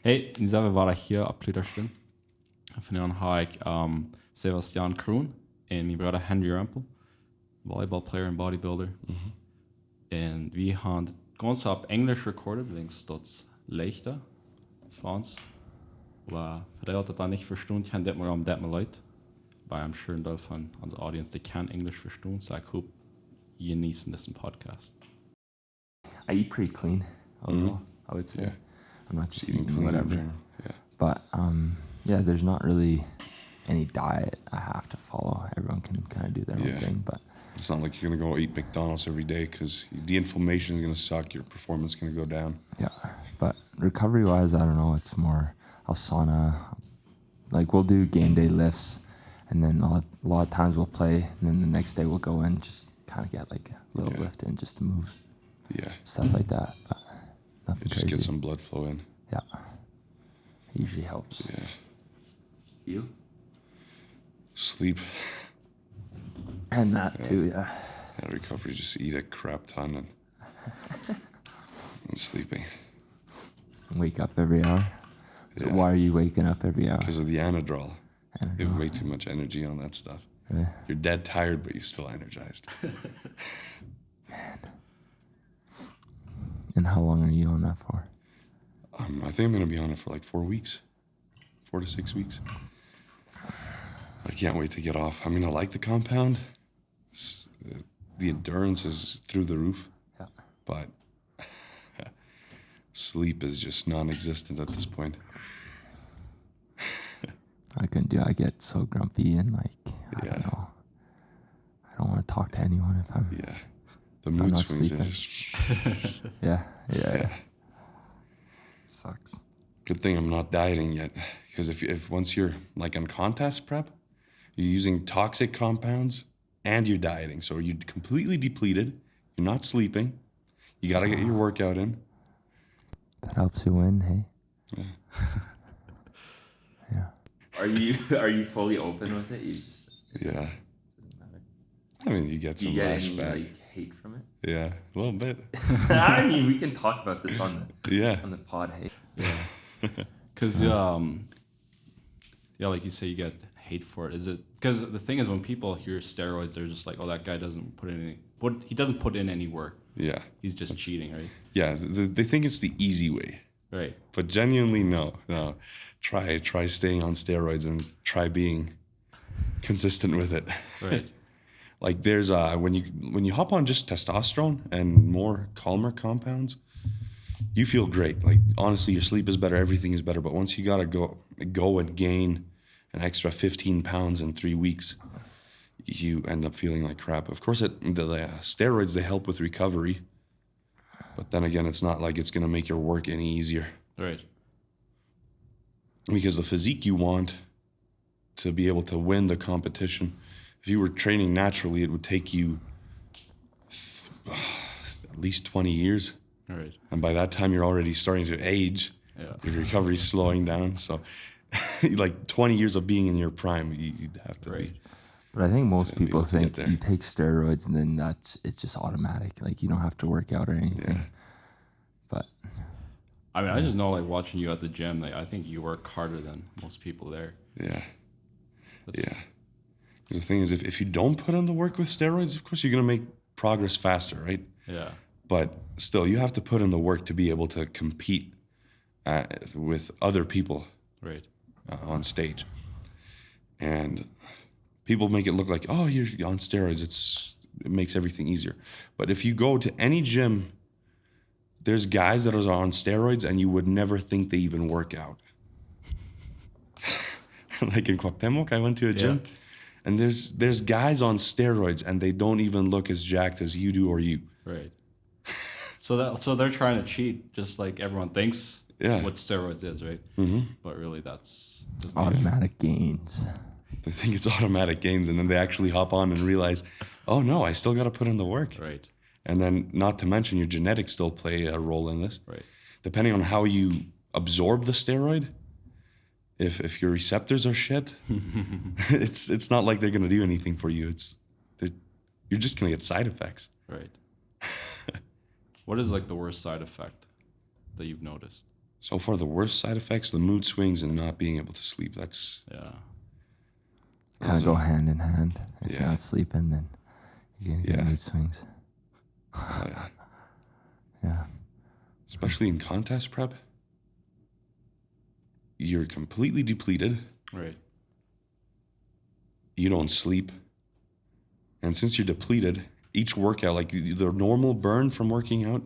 Hey, Nisave var hier op Plitterstin. Vanavond har jeg Sebastian Krahn en min bror Henry Rempel, volleyball player and bodybuilder. Mhm. En vi har ganske op English recorded, links dat leichter voor ons. Maar voor de dat niet verstaan kan, dit maar om dit maar luid. Maar I'm sure dat van onze audience, they can English verstaan, so I hope je genießen this podcast. I eat pretty clean overall, I would say. I'm not just eating whatever. Yeah. But yeah, there's not really any diet I have to follow. Everyone can kind of do their own thing, but it's not like you're going to go eat McDonald's every day because the inflammation is going to suck. Your performance is going to go down. yeah. But recovery-wise, I don't know. It's more I'll sauna. Like we'll do game day lifts, and then a lot of times we'll play, and then the next day we'll go in just kind of get like a little lift in just to move. Yeah. Stuff like that, but nothing Just crazy. get some blood flow in. Yeah. It usually helps. Yeah. You? Sleep. And that too, yeah. And recovery, just eat a crap ton and sleeping. Wake up every hour. So why are you waking up every hour? Because of the anadrol. You have way too much energy on that stuff. Yeah. You're dead tired, but you're still energized. Man. And how long are you on that for? I think I'm going to be on it for like 4 weeks. 4 to 6 weeks. I can't wait to get off. I mean, I like the compound. The endurance is through the roof. Yeah. But sleep is just non-existent at this point. I couldn't do it. I get so grumpy and like, I don't know. I don't want to talk to anyone if I'm... Yeah. The mood not swings. sleeping. Yeah. It sucks. Good thing I'm not dieting yet. Because if once you're like on contest prep, you're using toxic compounds and you're dieting. So you're completely depleted. You're not sleeping. You got to get your workout in. That helps you win, hey? Yeah. Yeah. Are you fully open with it? You just... Yeah. Doesn't matter. I mean, you get Do some you get any lashback. like hate from it? Yeah, a little bit. I mean, we can talk about this on the pod, hey? Yeah. Because, like you say, you get hate for it. Is it because the thing is when people hear steroids, they're just like, oh, that guy doesn't put in he doesn't put in any work. Yeah. He's just cheating, right? Yeah, they think it's the easy way. Right. But genuinely, no. Try staying on steroids and try being consistent with it. Right. Like there's when you hop on just testosterone and more calmer compounds, you feel great. Like honestly, your sleep is better, everything is better. But once you gotta go and gain an extra 15 pounds in 3 weeks, you end up feeling like crap. Of course, the steroids, they help with recovery. But then again, it's not like it's gonna make your work any easier. Right. Because the physique you want to be able to win the competition, if you were training naturally, it would take you at least 20 years. Right. And by that time, you're already starting to age. Yeah. Your recovery's slowing down. So like 20 years of being in your prime, you'd have to Right. But I think most people think there. you take steroids and then it's just automatic. Like you don't have to work out or anything. Yeah. But I mean, I just know, like, watching you at the gym, like, I think you work harder than most people there. Yeah. Yeah. The thing is, if you don't put in the work with steroids, of course, you're going to make progress faster, right? Yeah. But still, you have to put in the work to be able to compete with other people Right. on stage. And people make it look like, oh, you're on steroids. It makes everything easier. But if you go to any gym, there's guys that are on steroids and you would never think they even work out. Like in Cuauhtemoc, I went to a gym and there's guys on steroids and they don't even look as jacked as you do or you. Right. So they're trying to cheat, just like everyone thinks what steroids is, right? Mm-hmm. But really, that's automatic gains. They think it's automatic gains, and then they actually hop on and realize, oh no, I still got to put in the work. Right. And then, not to mention, your genetics still play a role in this. Right. Depending on how you absorb the steroid, if your receptors are shit, it's not like they're gonna do anything for you. You're just gonna get side effects. Right. What is like the worst side effect that you've noticed? So far, the worst side effects, the mood swings and not being able to sleep. That's Yeah. Kind of go hand in hand. If you're Yeah. not sleeping, then you're gonna get Yeah. mood swings. oh, yeah. Yeah. Especially in contest prep. You're completely depleted. Right. You don't sleep. And since you're depleted, each workout, like the normal burn from working out,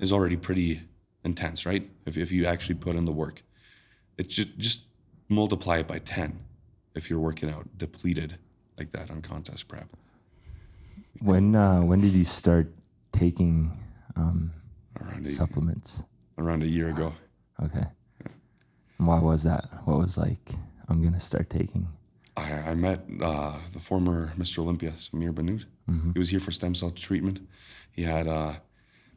is already pretty intense, right? If you actually put in the work. It's just multiply it by 10 if you're working out depleted like that on contest prep. When did you start taking supplements? Around a year ago. Okay. And why was that? What was like, I'm going to start taking? I met the former Mr. Olympia, Samir Banout. Mm-hmm. He was here for stem cell treatment. He had a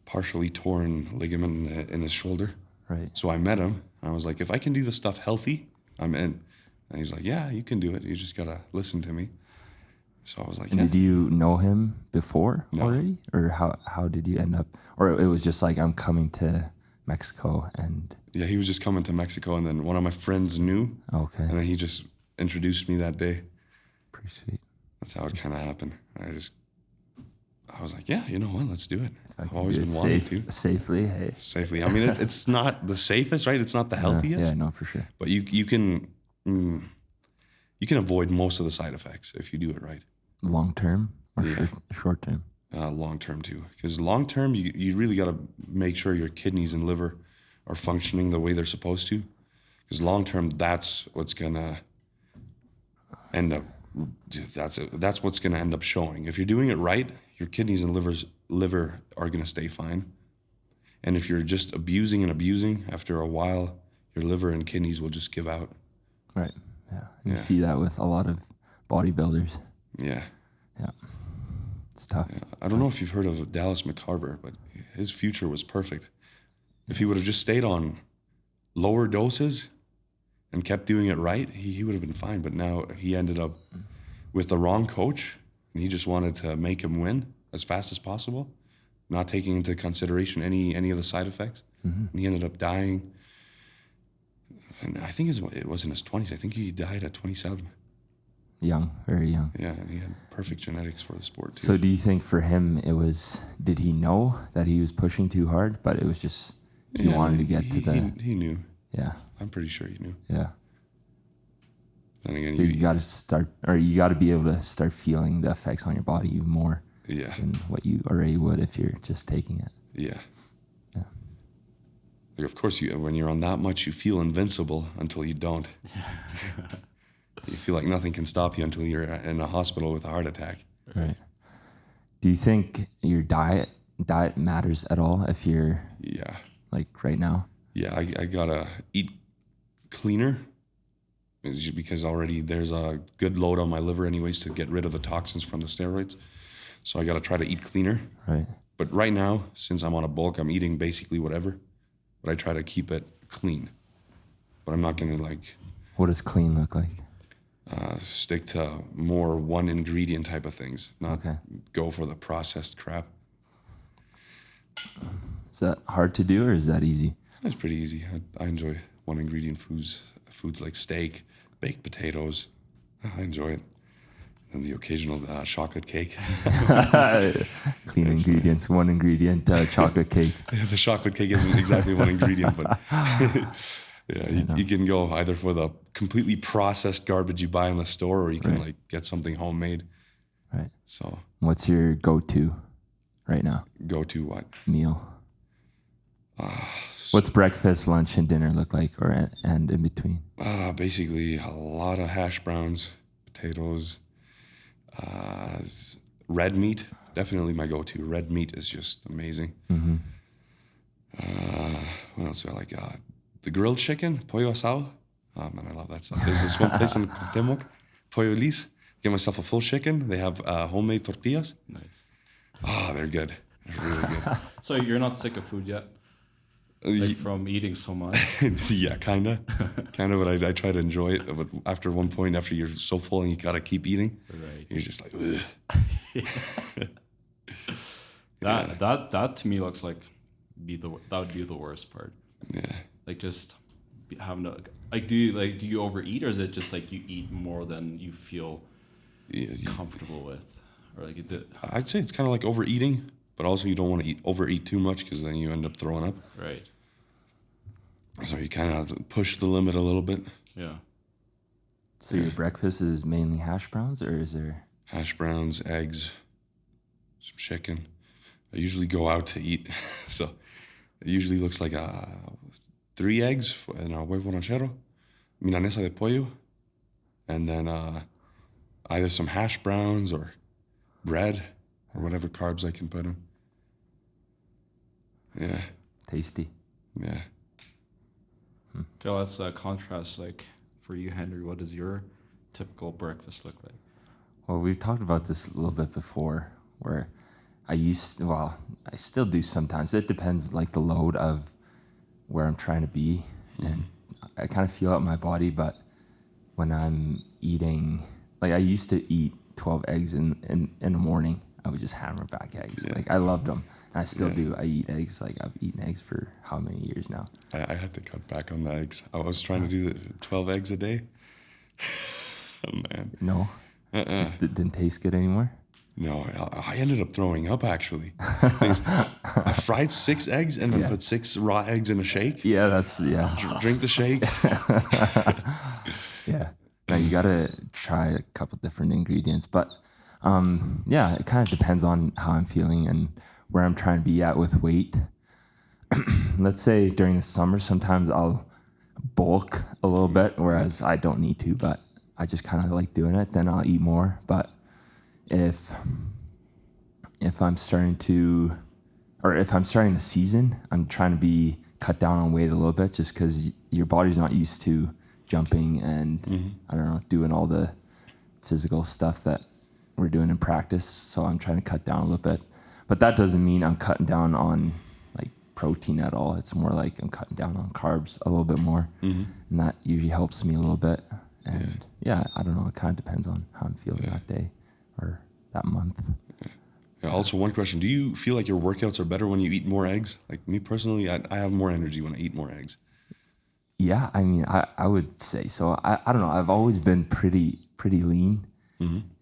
partially torn ligament in his shoulder. Right. So I met him. I was like, if I can do this stuff healthy, I'm in. And he's like, yeah, you can do it. You just got to listen to me. So I was like, And yeah. did you know him before No. already? Or how did you end up? Or it was just like, I'm coming to Mexico and... Yeah, he was just coming to Mexico, and then one of my friends knew. Okay. And then he just introduced me that day. Pretty sweet. That's how it kind of happened. I was like, yeah, you know what? Let's do it. I I've can always do it been wanting to. safely, hey. Safely. I mean, it's not the safest, right? It's not the healthiest. Yeah, no, for sure. But you can avoid most of the side effects if you do it right. Long term or Yeah. short term? Long term too, because long term you really got to make sure your kidneys and liver are functioning the way they're supposed to. Because long term, that's what's gonna end up. That's what's gonna end up showing. If you're doing it right, your kidneys and liver are gonna stay fine. And if you're just abusing, after a while, your liver and kidneys will just give out. Right. Yeah. You Yeah. see that with a lot of bodybuilders. Yeah. Yeah. It's tough. Yeah. I don't know if you've heard of Dallas McCarver, but his future was perfect. If he would have just stayed on lower doses and kept doing it right, he would have been fine. But now he ended up with the wrong coach, and he just wanted to make him win as fast as possible, not taking into consideration any of the side effects. Mm-hmm. And he ended up dying. And I think it was in his 20s. I think he died at 27. Young, very young. Yeah, and he had perfect genetics for the sport, too. So do you think for him did he know that he was pushing too hard, but it was just, he wanted to get to the... He knew. Yeah. I'm pretty sure he knew. Yeah. Then again, So you got to start, or you got to be able to start feeling the effects on your body even more yeah, than what you already would if you're just taking it. yeah. Yeah. Like, of course, when you're on that much, you feel invincible until you don't. You feel like nothing can stop you until you're in a hospital with a heart attack. Right. Do you think your diet matters at all if you're Yeah. like right now? Yeah, I gotta eat cleaner because already there's a good load on my liver anyways to get rid of the toxins from the steroids. So I gotta try to eat cleaner. Right. But right now, since I'm on a bulk, I'm eating basically whatever. But I try to keep it clean. But I'm not gonna What does clean look like? stick to more one ingredient type of things, not Okay. go for the processed crap. Is that hard to do or is that easy? It's pretty easy. I enjoy one ingredient foods like steak, baked potatoes. I enjoy it. And the occasional chocolate cake. Clean ingredients, one ingredient, chocolate cake. The chocolate cake isn't exactly one ingredient, but you can go either for the completely processed garbage you buy in the store, or you can get something homemade. Right. So What's your go-to right now? go to what? Meal? What's breakfast, lunch, and dinner look like, and in between? Basically a lot of hash browns, potatoes, red meat. Definitely my go-to. Red meat is just amazing. Mm-hmm. What else do I like? The grilled chicken, pollo asado. Oh man, I love that stuff. There's this one place in Cuauhtemoc, Pollo Lis. Get myself a full chicken. They have homemade tortillas. Nice. They're good. They're really good. So you're not sick of food yet? Like from eating so much? Yeah, kind of. But I try to enjoy it. But after one point, after you're so full and you gotta keep eating, Right. you're just like, ugh. That to me looks like that would be the worst part. Yeah. Like just having to like do you overeat, or is it just like you eat more than you feel comfortable with, or like I'd say it's kind of like overeating, but also you don't want to overeat too much because then you end up throwing up. Right. So you kind of push the limit a little bit. Yeah. So your breakfast is mainly hash browns, or is there hash browns, eggs, some chicken? I usually go out to eat, so it usually looks like 3 eggs and a huevo ranchero, milanesa de pollo, and then either some hash browns or bread or whatever carbs I can put in. Yeah. tasty? Yeah. Okay, let's contrast. Like for you, Henry, what does your typical breakfast look like? Well, we've talked about this a little bit before, where I still do sometimes. It depends, like the load of where I'm trying to be, and I kind of feel out my body. But when I'm eating, like I used to eat 12 eggs in the morning. I would just hammer back eggs. Yeah. Like I loved them, and I still do. I eat eggs. Like I've eaten eggs for how many years now? I had to cut back on the eggs. I was trying to do 12 eggs a day. Oh, man. No, just didn't taste good anymore. No, I ended up throwing up, actually. I fried 6 eggs and then put 6 raw eggs in a shake. Yeah, that's Drink the shake. Yeah. No, you gotta try a couple different ingredients, but it kind of depends on how I'm feeling and where I'm trying to be at with weight. Let's say during the summer, sometimes I'll bulk a little bit, whereas I don't need to, but I just kind of like doing it. Then I'll eat more. But if I'm starting the season, I'm trying to be cut down on weight a little bit, just because your body's not used to jumping and I don't know, doing all the physical stuff that we're doing in practice. So I'm trying to cut down a little bit, but that doesn't mean I'm cutting down on like protein at all. It's more like I'm cutting down on carbs a little bit more, and that usually helps me a little bit. And I don't know, it kind of depends on how I'm feeling that day or that month. Yeah, also, one question. Do you feel like your workouts are better when you eat more eggs? Like me personally, I have more energy when I eat more eggs. Yeah, I mean, I would say so. I don't know. I've always been pretty lean,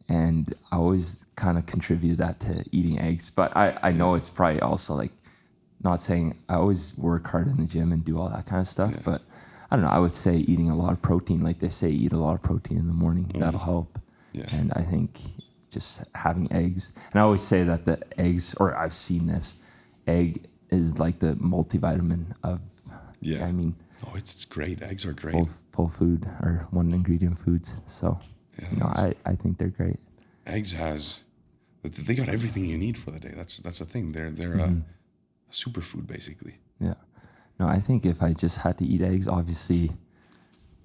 and I always kind of contributed that to eating eggs. But I know it's probably also like, not saying I always work hard in the gym and do all that kind of stuff, but I don't know. I would say eating a lot of protein, like they say, eat a lot of protein in the morning. That'll help. Yeah. And I think just having eggs, and I always say that the eggs, or I've seen this, egg is like the multivitamin of. Yeah. I mean. Oh, it's great. Eggs are great. Full food or one ingredient foods. So, I think they're great. Eggs they got everything you need for the day. That's the thing. They're a superfood basically. Yeah. No, I think if I just had to eat eggs, obviously,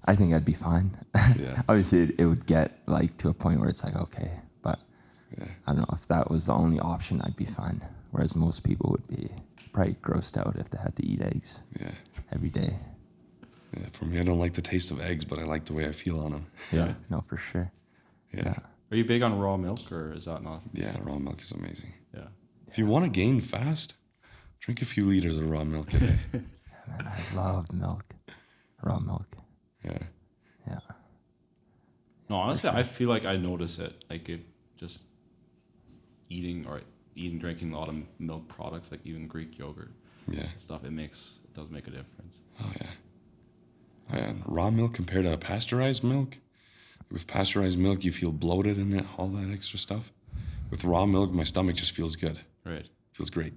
I think I'd be fine. Yeah. Obviously, it would get like to a point where it's like, okay, but I don't know, if that was the only option, I'd be fine. Whereas most people would be probably grossed out if they had to eat eggs every day. Yeah, for me, I don't like the taste of eggs, but I like the way I feel on them. Yeah, no, for sure. Yeah. Are you big on raw milk, or is that not? Yeah, raw milk is amazing. Yeah. If you want to gain fast, drink a few liters of raw milk a day. Man, I love milk. Raw milk. Yeah. Yeah. No, honestly, I feel like I notice it. Like if just drinking a lot of milk products, like even Greek yogurt, stuff, it does make a difference. Oh yeah. And raw milk compared to pasteurized milk. With pasteurized milk, you feel bloated in it, all that extra stuff. With raw milk, my stomach just feels good. Right. Feels great.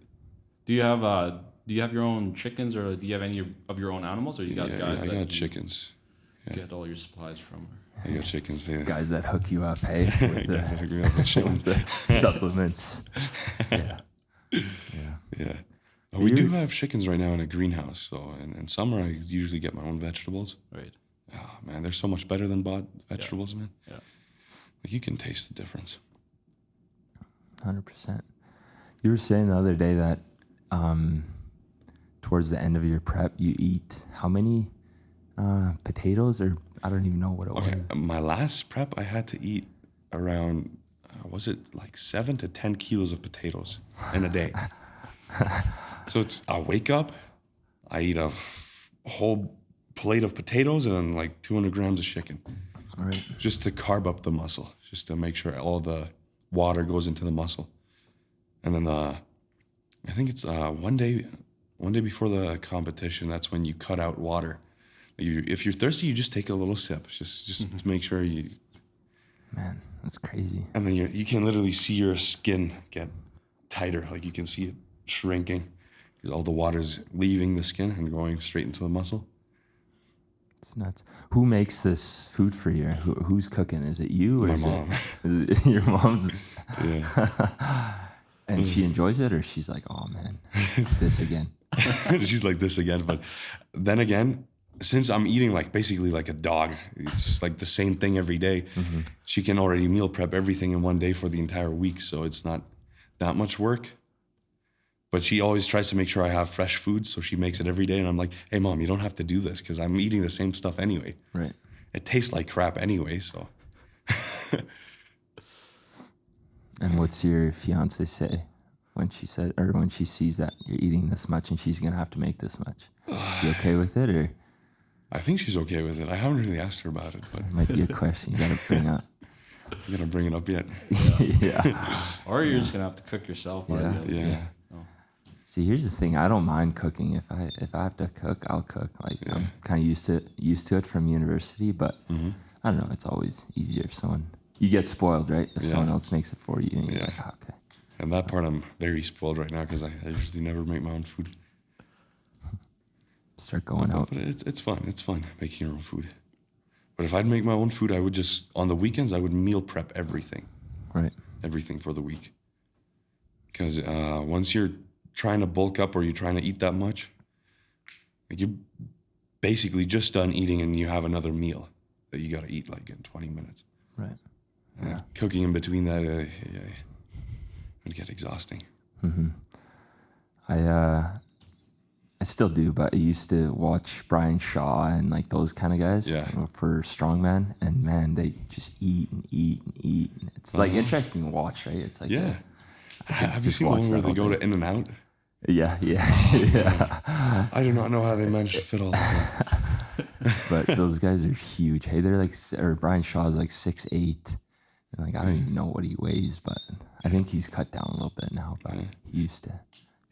Do you have your own chickens, or do you have any of your own animals, or you got guys that I got chickens. Get all your supplies from? I got chickens. Guys that hook you up, hey? With the supplements. Yeah. We do have chickens right now in a greenhouse. So in summer, I usually get my own vegetables. Right. Oh, man, they're so much better than bought vegetables, man. Yeah. Like, you can taste the difference. 100%. You were saying the other day that towards the end of your prep, you eat how many potatoes, or I don't even know what it was. My last prep, I had to eat around, was it like 7 to 10 kilos of potatoes in a day? So I wake up, I eat a whole plate of potatoes and then like 200 grams of chicken. All right. Just to carb up the muscle, just to make sure all the water goes into the muscle. And then I think it's one day before the competition, that's when you cut out water. If you're thirsty, you just take a little sip, just to make sure you. Man, that's crazy. And then you can literally see your skin get tighter, like you can see it shrinking because all the water's leaving the skin and going straight into the muscle. It's nuts. Who makes this food for you? Who's cooking? Is it you or My is mom. it your mom's? Yeah. And she enjoys it, or she's like, "Oh man, this again." She's like this again, but then again, since I'm eating like basically like a dog, it's just like the same thing every day. She can already meal prep everything in one day for the entire week, so it's not that much work. But she always tries to make sure I have fresh food, so she makes it every day. And I'm like, "Hey, Mom, you don't have to do this because I'm eating the same stuff anyway. Right. It tastes like crap anyway, so." And what's your fiance say when she said, or when she sees that you're eating this much and she's gonna have to make this much? Is she okay with it, or? I think she's okay with it. I haven't really asked her about it, but It might be a question you gotta bring up. I'm gonna bring it up yet. Yeah. Or you're just gonna have to cook yourself. Yeah. Yeah. See, here's the thing. I don't mind cooking. If I have to cook, I'll cook. Like I'm kind of used to it from university, but I don't know. It's always easier if you get spoiled, right? If someone else makes it for you, and you're like, oh, okay. And that part, I'm very spoiled right now because I usually never make my own food. Start going out. But it's fun. It's fun making your own food. But if I'd make my own food, I would just, on the weekends, I would meal prep everything. Right. Everything for the week. Because once you're trying to bulk up or you're trying to eat that much, like you're basically just done eating and you have another meal that you got to eat like in 20 minutes. Right. Yeah. Cooking in between that would get exhausting. I still do, but I used to watch Brian Shaw and like those kind of guys for strongman, and man, they just eat and eat and eat. And it's like interesting to watch, right? It's like Have you seen the one where they go to In-N-Out? Yeah. I do not know how they managed to fit all that in. But those guys are huge. Hey, they're like, or Brian Shaw's like 6'8". And like I don't even know what he weighs, but I think he's cut down a little bit now. But he used to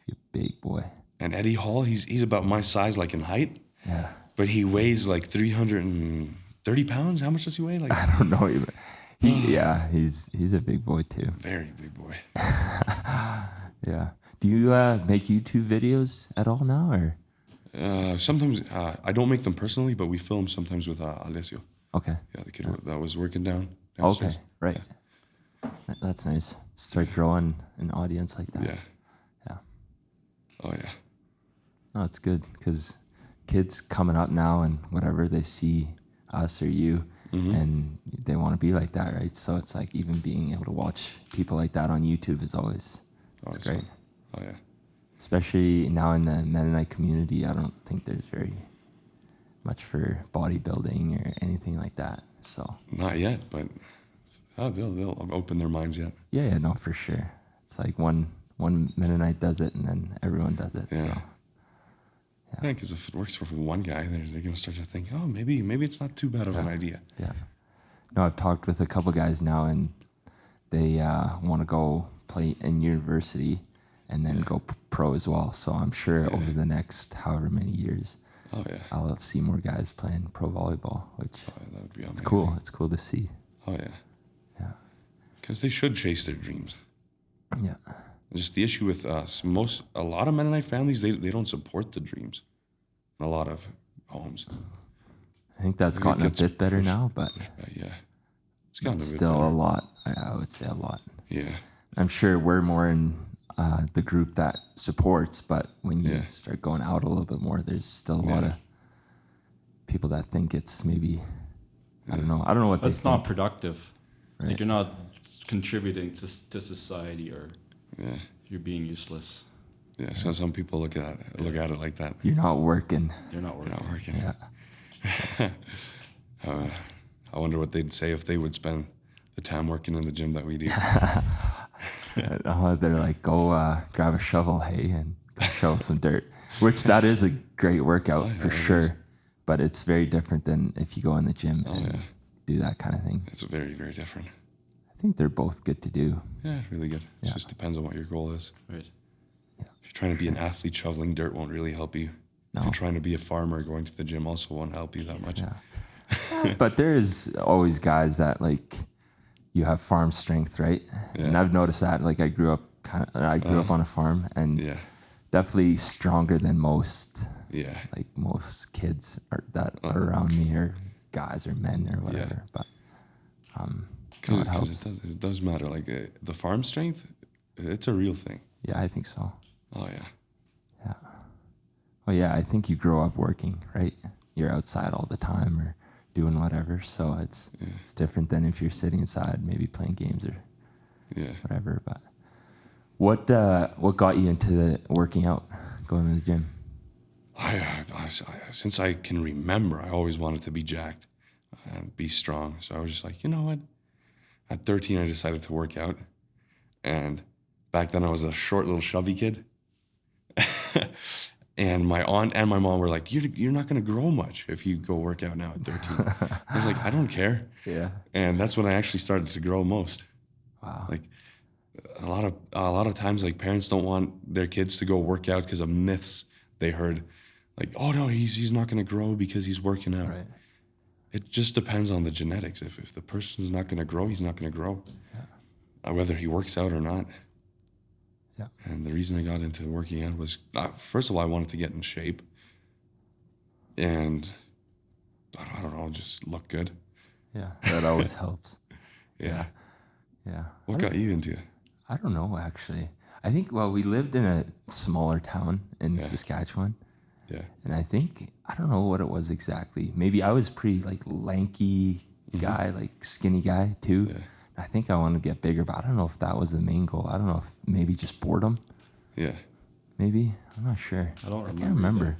be a big boy. And Eddie Hall, he's about my size, like in height. Yeah. But he weighs like 330 pounds. How much does he weigh? Like I don't know. He's a big boy too. Very big boy. Yeah. Do you make YouTube videos at all now, or? Sometimes I don't make them personally, but we film sometimes with Alessio. Okay. Yeah, the kid that was working downstairs. Okay, right. Yeah. That's nice. Start growing an audience like that. Yeah. Yeah. Oh yeah. No, it's good because kids coming up now and whatever, they see us or you and they want to be like that, right? So it's like even being able to watch people like that on YouTube is always, it's great. Fun. Oh yeah. Especially now in the Mennonite community, I don't think there's very much for bodybuilding or anything like that. So not yet, but they'll open their minds yet. Yeah, no, for sure. It's like one Mennonite does it and then everyone does it. Yeah. So Yeah, because if it works for one guy, they're going to start to think, oh, maybe it's not too bad of an idea. Yeah. No, I've talked with a couple guys now, and they want to go play in university and then go pro as well. So I'm sure over the next however many years, I'll see more guys playing pro volleyball, which that would be amazing. It's cool. It's cool to see. Oh, yeah. Yeah. Because they should chase their dreams. Yeah. Just the issue with a lot of Mennonite families, they don't support the dreams in a lot of homes. I think that's gotten a bit better now, but it's gotten still a bit better. A lot. I would say a lot. Yeah. I'm sure we're more in the group that supports, but when you start going out a little bit more, there's still a lot of people that think it's maybe, I don't know what That's they think. not productive. Right. Like you're not contributing to society, or Yeah. you're being useless. Yeah. So some people look at it like that. You're not working. You're not working. You're not working. Yeah. I wonder what they'd say if they would spend the time working in the gym that we do. They're like, go grab a shovel, hey, and go shovel some dirt. which that is a great workout yeah, for it sure. is. But it's very different than if you go in the gym and do that kind of thing. It's very, very different. I think they're both good to do. Yeah, really good. It Yeah. just depends on what your goal is. Right. If you're trying to be an athlete, shoveling dirt won't really help you. No. If you're trying to be a farmer, going to the gym also won't help you that much. Yeah. But there is always guys that like you have farm strength, right? And Yeah. I've noticed that. Like I grew up on a farm and Yeah. definitely stronger than most. Yeah. Like most kids are around me or guys or men or whatever. But it helps. Because it does matter. Like the farm strength, it's a real thing. Yeah, I think so. Oh, yeah. Yeah. Well, yeah, I think you grow up working, right? You're outside all the time or doing whatever. So it's different than if you're sitting inside, maybe playing games or Yeah. whatever. But what got you into working out, going to the gym? Since I can remember, I always wanted to be jacked and be strong. So I was just like, you know what? At 13, I decided to work out. And back then I was a short little chubby kid. And my aunt and my mom were like, you're not going to grow much if you go work out now at 13. I was like, I don't care. Yeah. And that's when I actually started to grow most. Wow. Like a lot of times, like parents don't want their kids to go work out because of myths they heard. Like, oh no, he's not going to grow because he's working out. Right. It just depends on the genetics. If the person's not going to grow, he's not going to grow. Yeah. Whether he works out or not. Yeah. And the reason I got into working out was, first of all, I wanted to get in shape. And, I don't know, just look good. Yeah, that always helps. Yeah. Yeah. What got you into it? I don't know, actually. I think, we lived in a smaller town in Saskatchewan. Yeah. And I think, I don't know what it was exactly. Maybe I was pretty like lanky guy, like skinny guy too. Yeah. I think I wanted to get bigger, but I don't know if that was the main goal. I don't know if maybe just boredom. Yeah. Maybe. I'm not sure. I can't remember.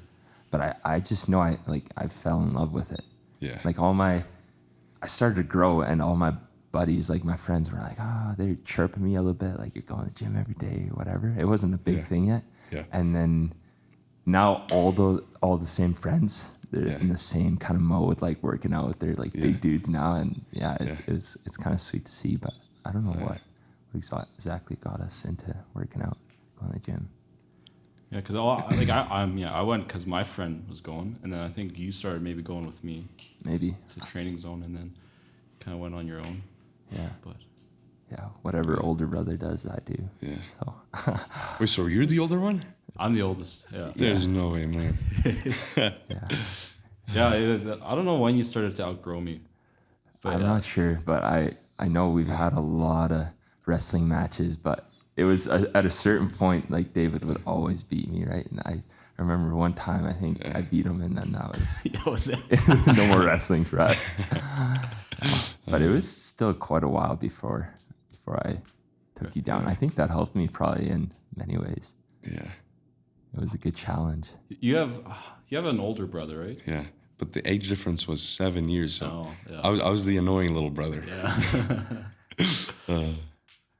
But I just know I fell in love with it. Yeah. Like I started to grow and all my buddies, like my friends were like, they're chirping me a little bit, like you're going to the gym every day, whatever. It wasn't a big thing yet. Yeah. And then now all the same friends, they're in the same kind of mode, like working out. They're like big dudes now, and it's kind of sweet to see. But I don't know what exactly got us into working out, going to the gym. Yeah, because I went because my friend was going, and then I think you started maybe going with me. Maybe. To the training zone, and then kind of went on your own. Yeah. But whatever older brother does, I do. Yeah. So. Wait, so you're the older one? I'm the oldest. Yeah. There's no way, man. Yeah. I don't know when you started to outgrow me. But I'm not sure, but I know we've had a lot of wrestling matches, but it was at a certain point, like David would always beat me, right? And I remember one time I think I beat him, and then that was no more wrestling for us. But it was still quite a while before I took you down. I think that helped me probably in many ways. Yeah. It was a good challenge. You have an older brother, right? Yeah. But the age difference was 7 years, so I was the annoying little brother. Yeah.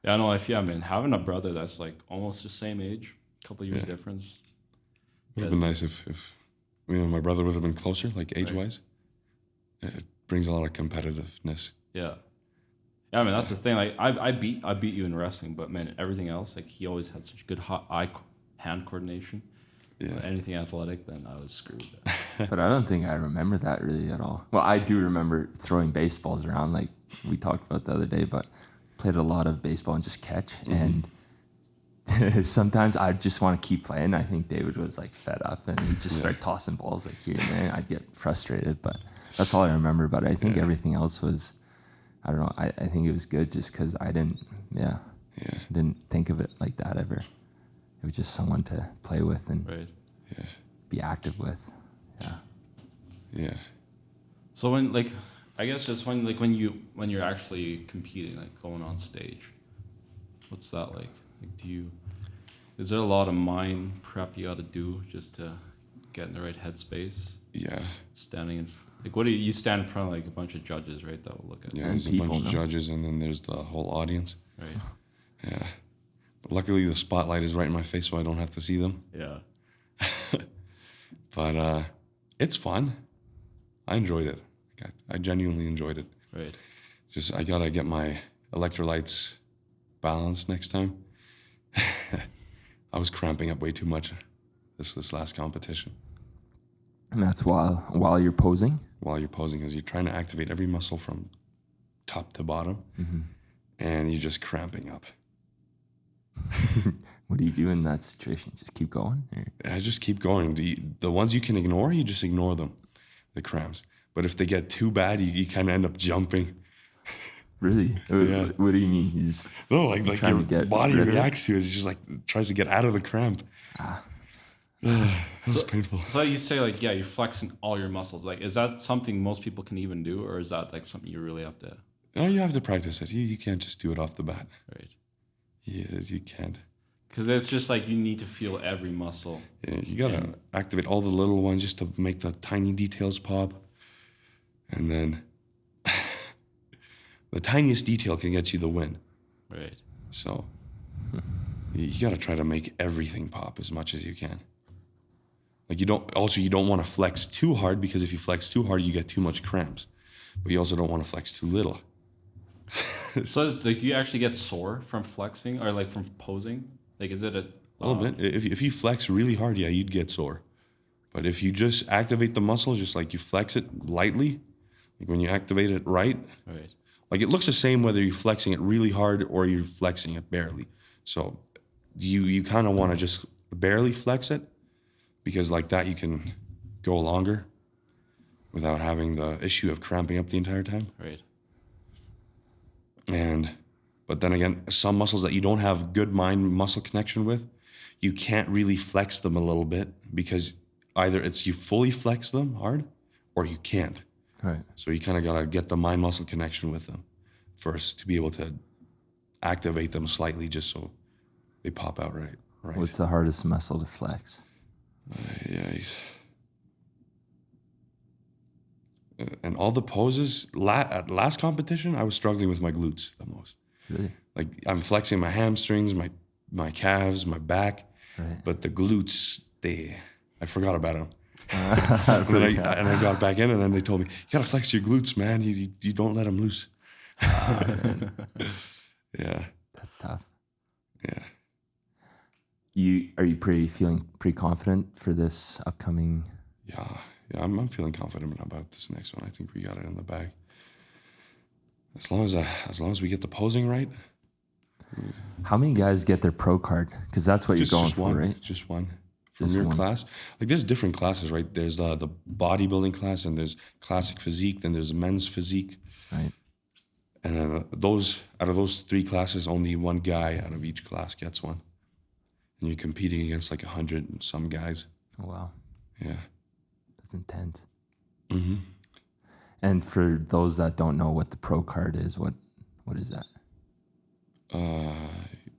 Yeah, no, man, having a brother that's like almost the same age, a couple years difference. It would have been nice if my brother would have been closer, like age-wise. It brings a lot of competitiveness. Yeah. Yeah, I mean, that's the thing. Like, I beat you in wrestling, but man, everything else, like, he always had such good hand coordination. Yeah. Anything athletic, then I was screwed. But I don't think I remember that really at all. Well, I do remember throwing baseballs around, like we talked about the other day, but played a lot of baseball and just catch. And sometimes I'd just want to keep playing. I think David was like fed up and he'd just start tossing balls like here and there. I'd get frustrated, but that's all I remember. But I think everything else was, I don't know, I think it was good just because I didn't think of it like that ever. It was just someone to play with and be active with. Yeah. Yeah. So when, like, I guess just when you're actually competing, like going on stage, what's that like? Like, is there a lot of mind prep you got to do just to get in the right headspace? Yeah. Standing in, like, what do you stand in front of like a bunch of judges, right? That will look at. Yeah, And there's people, a bunch of no? judges, and then there's the whole audience. Right. Yeah. But luckily, the spotlight is right in my face, so I don't have to see them. Yeah. But it's fun. I enjoyed it. I genuinely enjoyed it. Right. Just I gotta get my electrolytes balanced next time. I was cramping up way too much this last competition. And that's while you're posing? While you're posing, because you're trying to activate every muscle from top to bottom, and you're just cramping up. What do you do in that situation? Just keep going? Or? I just keep going. The ones you can ignore, you just ignore them, the cramps. But if they get too bad, you kind of end up jumping. Really? Yeah. What do you mean? You just No, like your body rid of it? reacts to it. It's just like tries to get out of the cramp. It was painful. So you say like, yeah, you're flexing all your muscles. Like, is that something most people can even do, or is that like something you really have to? No, you have to practice it. You can't just do it off the bat. Right. Yeah, you can't. Because it's just like you need to feel every muscle. Yeah, you gotta activate all the little ones just to make the tiny details pop. And then the tiniest detail can get you the win. Right. So you gotta try to make everything pop as much as you can. Like you don't want to flex too hard, because if you flex too hard, you get too much cramps. But you also don't want to flex too little. So do you actually get sore from flexing or like from posing? Like, is it a little bit? If you flex really hard, yeah, you'd get sore. But if you just activate the muscles, just like you flex it lightly, like when you activate it right, like it looks the same whether you're flexing it really hard or you're flexing it barely. So you kind of want to just barely flex it, because like that you can go longer without having the issue of cramping up the entire time. Right. But then again, some muscles that you don't have good mind muscle connection with, you can't really flex them a little bit, because either it's you fully flex them hard or you can't. Right. So you kind of got to get the mind muscle connection with them first to be able to activate them slightly, just so they pop out right. What's the hardest muscle to flex? And all the poses, at last competition, I was struggling with my glutes the most. Really? Like I'm flexing my hamstrings, my calves, my back, but the glutes, I forgot about them. And I got back in, and then they told me, you gotta flex your glutes, man. You don't let them loose. Yeah. That's tough. Yeah. Are you feeling pretty confident for this upcoming? Yeah, I'm feeling confident about this next one. I think we got it in the bag. As long as we get the posing right. How many guys get their pro card? Because that's what you're going just for, one, right? Just one. From your class. Like there's different classes, right? There's the bodybuilding class, and there's classic physique, then there's men's physique. Right. And then out of those three classes, only one guy out of each class gets one. And you're competing against like 100 and some guys. Oh, wow. Yeah. That's intense. Mm-hmm. And for those that don't know what the pro card is, what is that?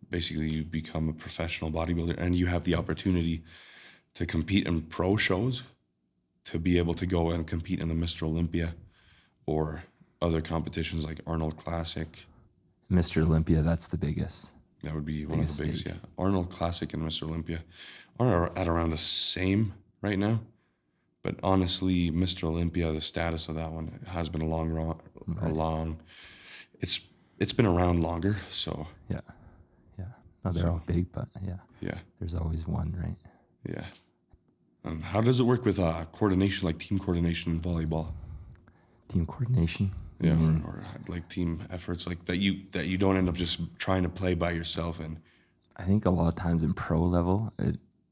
Basically, you become a professional bodybuilder, and you have the opportunity to compete in pro shows, to be able to go and compete in the Mr. Olympia or other competitions like Arnold Classic. Mr. Olympia, that's the biggest. That would be one of the biggest, yeah. Arnold Classic and Mr. Olympia are at around the same right now. But honestly, Mr. Olympia, the status of that one has been it's been around longer, so. Yeah. No, they're all big, but Yeah. There's always one, right? Yeah. And how does it work with coordination, like team coordination in volleyball? Team coordination? Yeah, or like team efforts, like that you don't end up just trying to play by yourself. And I think a lot of times in pro level,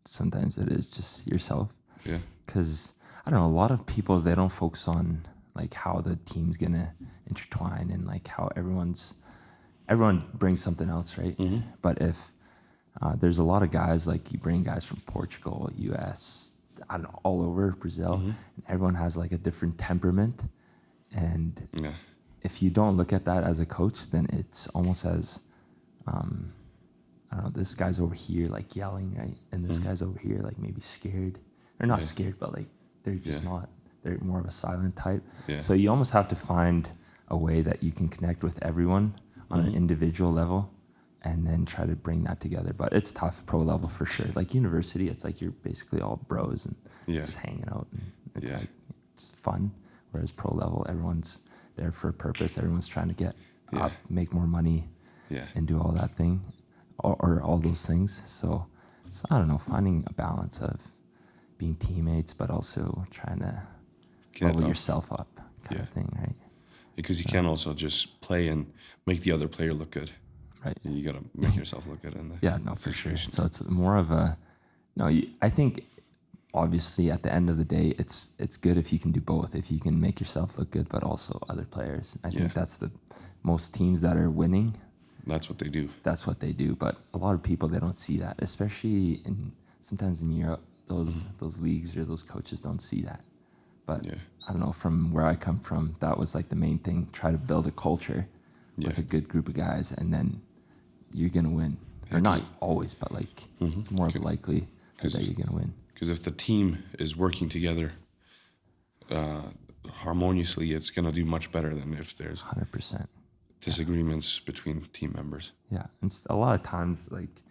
sometimes it is just yourself. Yeah. Because I don't know, a lot of people, they don't focus on like how the team's gonna intertwine and like how everyone brings something else, right? Mm-hmm. But if there's a lot of guys, like you bring guys from Portugal, US, I don't know, all over Brazil, and everyone has like a different temperament. And if you don't look at that as a coach, then it's almost as, I don't know, this guy's over here like yelling, right? And this guy's over here like maybe scared. Or not scared, but like they're just not, they're more of a silent type. Yeah. So you almost have to find a way that you can connect with everyone on an individual level and then try to bring that together. But it's tough pro level for sure. Like university, it's like you're basically all bros and just hanging out, and it's like it's fun. Whereas pro level, everyone's there for a purpose. Everyone's trying to get up, make more money, and do all that thing, or all those things. So it's, I don't know, finding a balance of being teammates, but also trying to level yourself up, kind of thing, right? Because you can't also just play and make the other player look good. Right. You got to make yourself look good in the for sure. So it's more of a, I think obviously at the end of the day, it's good if you can do both, if you can make yourself look good, but also other players. I think that's the most teams that are winning. That's what they do. That's what they do. But a lot of people, they don't see that, especially sometimes in Europe, those leagues or those coaches don't see that. But I don't know, from where I come from, that was like the main thing. Try to build a culture with a good group of guys, and then you're going to win. Or not always, but like it's more likely that you're going to win. Because if the team is working together harmoniously, it's going to do much better than if there's 100% disagreements between team members. Yeah, and a lot of times, like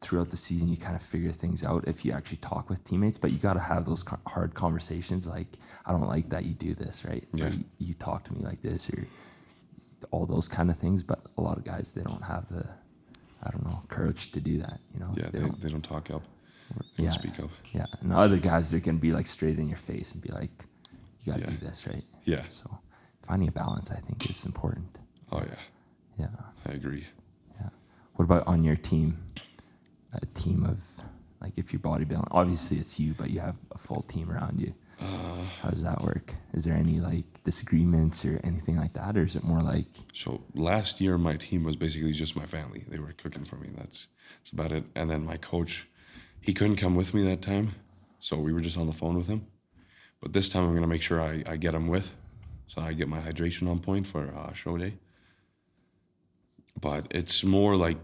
throughout the season, you kind of figure things out if you actually talk with teammates, but you got to have those hard conversations. Like, I don't like that you do this, right? Yeah. Or you talk to me like this, or all those kind of things. But a lot of guys, they don't have the, courage to do that, Yeah, they don't talk up. They don't speak up. Yeah, and the other guys, they're going to be like straight in your face and be like, you got to do this, right? Yeah. So finding a balance, I think, is important. Oh, yeah. Yeah. I agree. Yeah. What about on your team? A team of, like, if you're bodybuilding, obviously it's you, but you have a full team around you. How does that work? Is there any like disagreements or anything like that, or is it more like? So last year, my team was basically just my family. They were cooking for me. That's about it. And then my coach, he couldn't come with me that time, so we were just on the phone with him. But this time, I'm gonna make sure I get him with, so I get my hydration on point for show day. But it's more like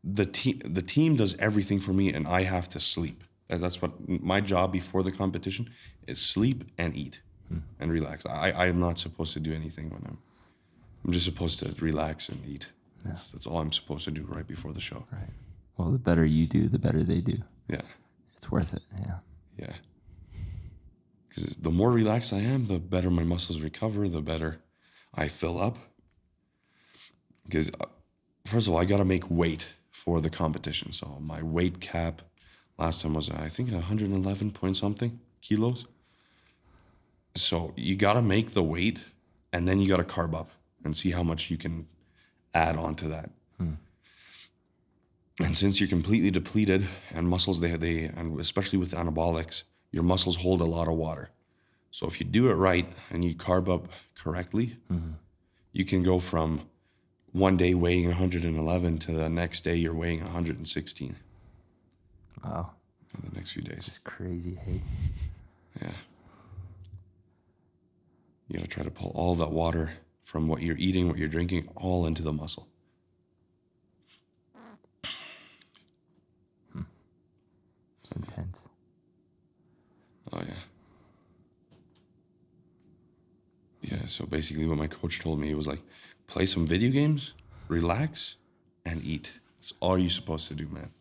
the team does everything for me, and I have to sleep. That's what my job before the competition is: sleep and eat and relax. I'm not supposed to do anything when I'm just supposed to relax and eat. That's all I'm supposed to do right before the show. Right. Well, the better you do, the better they do. Yeah. It's worth it. Yeah. Yeah. Because the more relaxed I am, the better my muscles recover, the better I fill up. Because first of all, I got to make weight for the competition. So my weight cap last time was, I think, 111 point something kilos. So you got to make the weight, and then you got to carb up and see how much you can add on to that. And since you're completely depleted, and muscles, they and especially with anabolics, your muscles hold a lot of water. So if you do it right and you carb up correctly, you can go from one day weighing 111 to the next day you're weighing 116. Wow. In the next few days. It's just crazy, hey? Yeah. You gotta try to pull all that water from what you're eating, what you're drinking, all into the muscle. It's intense. Oh, yeah. Yeah, so basically what my coach told me, he was like, play some video games, relax, and eat. That's all you're supposed to do, man.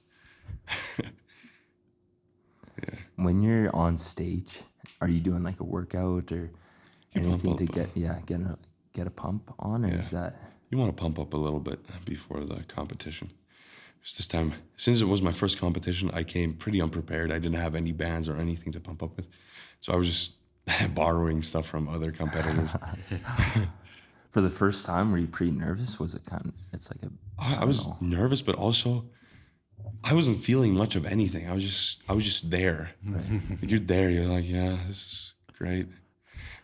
Yeah. When you're on stage, are you doing like a workout or anything to get a pump on, or is that? You want to pump up a little bit before the competition. Just this time, since it was my first competition, I came pretty unprepared. I didn't have any bands or anything to pump up with, so I was just borrowing stuff from other competitors. For the first time, were you pretty nervous? Was it kind of? It's like a. I was nervous, but also I wasn't feeling much of anything. I was just there. Right. Like you're there. You're like, yeah, this is great.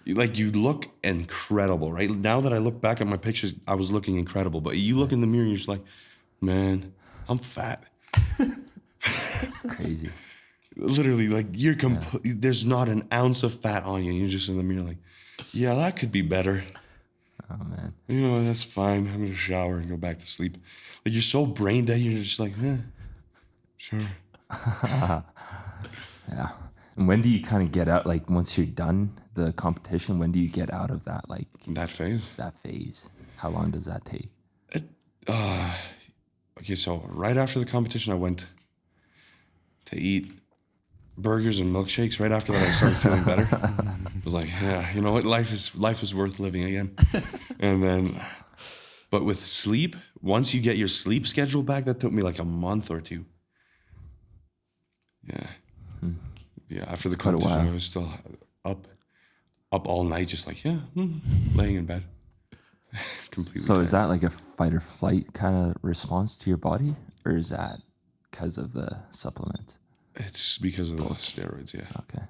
You look incredible, right? Now that I look back at my pictures, I was looking incredible. But you look in the mirror, you're just like, man, I'm fat. It's crazy. Literally, like you're there's not an ounce of fat on you. You're just in the mirror, like, yeah, that could be better. Oh man. You know, that's fine. I'm gonna shower and go back to sleep. Like you're so brain dead. You're just like, sure. Yeah. And when do you kind of get out? Like once you're done the competition, when do you get out of that? Like that phase. That phase. How long does that take? Okay, so right after the competition, I went to eat burgers and milkshakes. Right after that, I started feeling better. I was like, yeah, you know what? Life is worth living again. And then, but with sleep, once you get your sleep schedule back, that took me like a month or two. Yeah. Yeah, after the quite a competition, while. I was still up all night, just like, laying in bed. Completely So is tired. that like a fight or flight kind of response to your body, or is that because of the supplement? It's because of the steroids, yeah. Okay.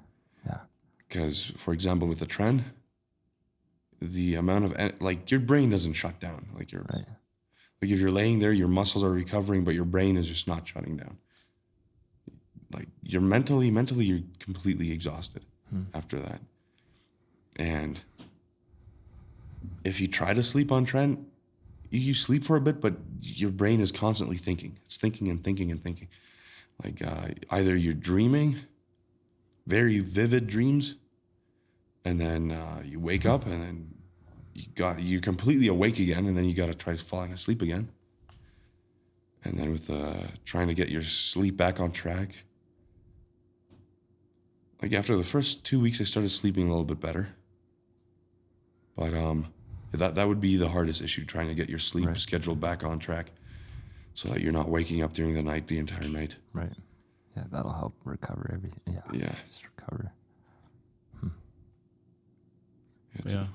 Yeah. Because, for example, with the trend, the amount of, like, your brain doesn't shut down. Like, Right. like if you're laying there, your muscles are recovering, but your brain is just not shutting down. Like, you're mentally, you're completely exhausted after that. And if you try to sleep on trend, you sleep for a bit, but your brain is constantly thinking. It's thinking and thinking and thinking. Like, either you're dreaming, very vivid dreams, and then you wake up and then you're completely awake again, and then you got to try falling asleep again. And then with trying to get your sleep back on track, like after the first 2 weeks, I started sleeping a little bit better. But that would be the hardest issue, trying to get your sleep schedule back on track, so that you're not waking up during the night the entire night. Right. Yeah, that'll help recover everything. Yeah. Yeah. Just recover. Yeah.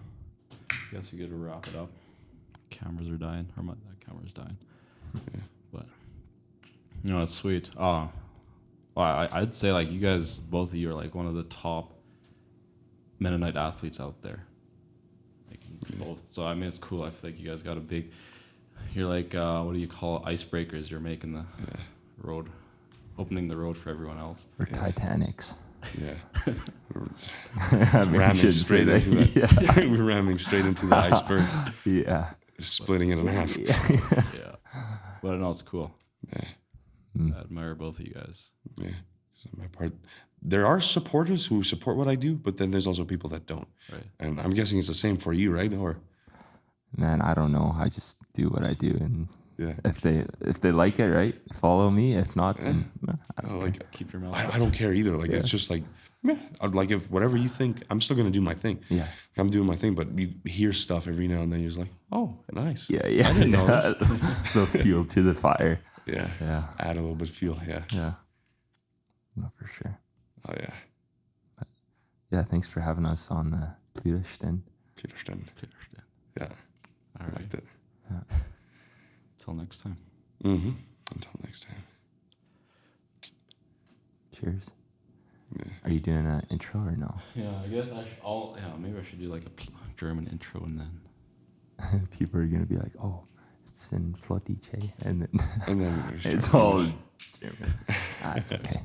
Guess we got to wrap it up. Cameras are dying. Or that camera's dying. Yeah. But, no, it's sweet. Well, I'd say, like, you guys, both of you are, like, one of the top Mennonite athletes out there. Like, both. So, I mean, it's cool. I feel like you guys got a big, you're like, what do you call it? Icebreakers. You're making the road, opening the road for everyone else. Or Titanics. Yeah. Maybe Ramming shouldn't say straight into that. Yeah. We're ramming straight into the iceberg, Yeah. splitting it in half. Yeah. But no, it's cool. Yeah. I admire both of you guys. Yeah. So my part, there are supporters who support what I do, but then there's also people that don't. Right. And I'm guessing it's the same for you, right? Or Man, I don't know. I just do what I do, and yeah. if they like it, right, follow me. If not, then Like, Keep your mouth I don't care either. Like, it's just like, I'd like, if whatever you think, I'm still gonna do my thing. Yeah. I'm doing my thing, but you hear stuff every now and then. You're just like, oh, nice. Yeah. I didn't know this. The fuel to the fire. Yeah. Yeah. Add a little bit of fuel. Yeah. Yeah. No, for sure. Oh yeah. Yeah. Thanks for having us on the Pludersten. Peterson. Yeah. All I right. liked it. Yeah. Until next time. Mm-hmm. Until next time. Cheers. Yeah. Are you doing an intro or no? Yeah, I guess maybe I should do like a German intro and then. People are gonna be like, "Oh, it's in Flottice," and then And then it's all German. It's okay.